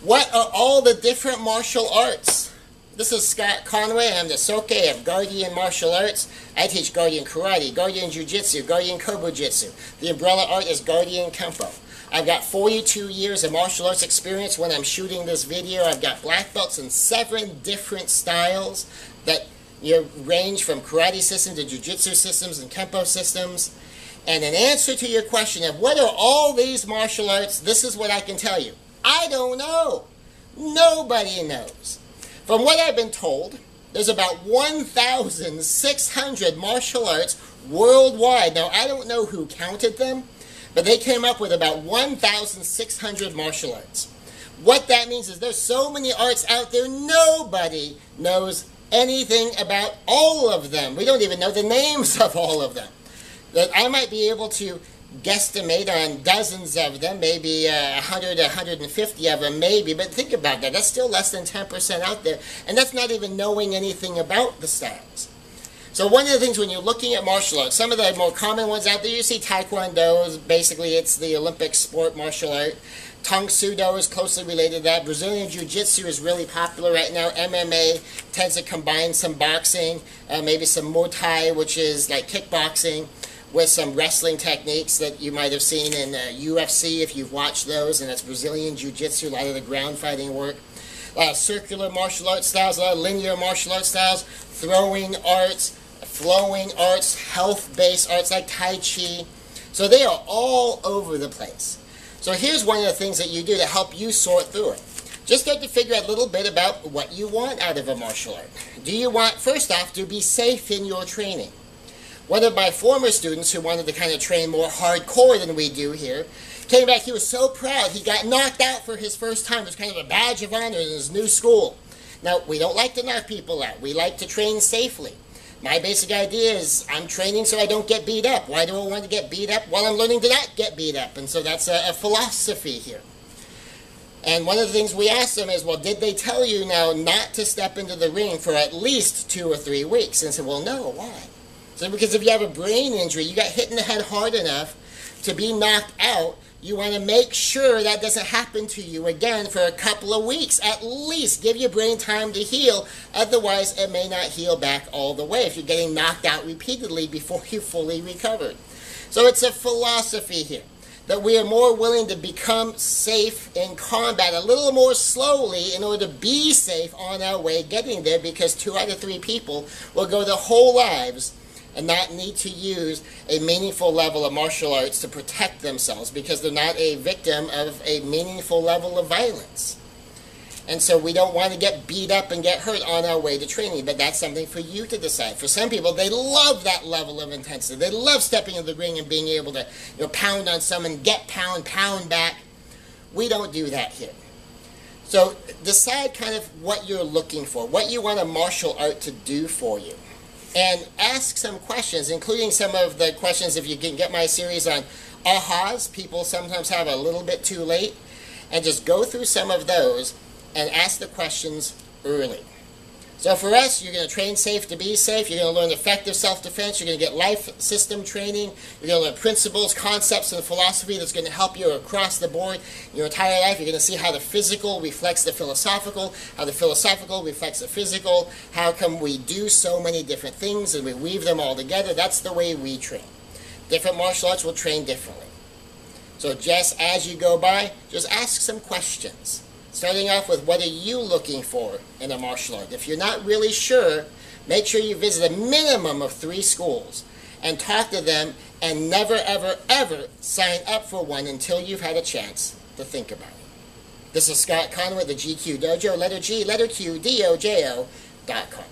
What are all the different martial arts? This is Scott Conway. I'm the Soke of Guardian Martial Arts. I teach Guardian Karate, Guardian Jiu-Jitsu, Guardian Kobu-Jitsu. The umbrella art is Guardian Kempo. I've got 42 years of martial arts experience when I'm shooting this video. I've got black belts in 7 different styles that range from karate systems to jiu-jitsu systems and Kempo systems. And in answer to your question of what are all these martial arts, this is what I can tell you. I don't know. Nobody knows. From what I've been told, there's about 1,600 martial arts worldwide. Now, I don't know who counted them, but they came up with about 1,600 martial arts. What that means is there's so many arts out there, nobody knows anything about all of them. We don't even know the names of all of them. That I might be able to guesstimate on dozens of them, maybe 100, 150 of them, maybe, but think about that. That's still less than 10% out there, and that's not even knowing anything about the styles. So one of the things when you're looking at martial arts, some of the more common ones out there, you see Taekwondo, basically it's the Olympic sport martial art. Tang Soo Do is closely related to that. Brazilian Jiu-Jitsu is really popular right now. MMA tends to combine some boxing, maybe some Muay Thai, which is like kickboxing, with some wrestling techniques that you might have seen in UFC if you've watched those, and that's Brazilian Jiu-Jitsu, a lot of the ground fighting work. A lot of circular martial arts styles, a lot of linear martial arts styles, throwing arts, flowing arts, health-based arts like Tai Chi. So they are all over the place. So here's one of the things that you do to help you sort through it. Just start to figure out a little bit about what you want out of a martial art. Do you want, first off, to be safe in your training? One of my former students who wanted to kind of train more hardcore than we do here came back. He was so proud. He got knocked out for his first time. It was kind of a badge of honor in his new school. Now, we don't like to knock people out. We like to train safely. My basic idea is I'm training so I don't get beat up. Why do I want to get beat up? Well, I'm learning to not get beat up. And so that's a philosophy here. And one of the things we ask them is, well, did they tell you now not to step into the ring for at least 2 or 3 weeks? And I said, well, no, why? So because if you have a brain injury, you got hit in the head hard enough to be knocked out, you want to make sure that doesn't happen to you again for a couple of weeks. At least give your brain time to heal. Otherwise, it may not heal back all the way if you're getting knocked out repeatedly before you fully recovered. So it's a philosophy here that we are more willing to become safe in combat a little more slowly in order to be safe on our way getting there, because 2 out of 3 people will go their whole lives and not need to use a meaningful level of martial arts to protect themselves because they're not a victim of a meaningful level of violence. And so we don't want to get beat up and get hurt on our way to training, but that's something for you to decide. For some people, they love that level of intensity. They love stepping in the ring and being able to pound on someone, get pound back. We don't do that here. So decide kind of what you're looking for, what you want a martial art to do for you. And ask some questions, including some of the questions, if you can get my series on ahas, people sometimes have a little bit too late, and just go through some of those and ask the questions early. So for us, you're going to train safe to be safe, you're going to learn effective self-defense, you're going to get life system training, you're going to learn principles, concepts, and philosophy that's going to help you across the board your entire life. You're going to see how the physical reflects the philosophical, how the philosophical reflects the physical, how come we do so many different things and we weave them all together. That's the way we train. Different martial arts will train differently. So just as you go by, just ask some questions. Starting off with, what are you looking for in a martial art? If you're not really sure, make sure you visit a minimum of 3 schools and talk to them, and never, ever, ever sign up for one until you've had a chance to think about it. This is Scott Conway, the GQ Dojo, letter G, letter Q, DOJO.com.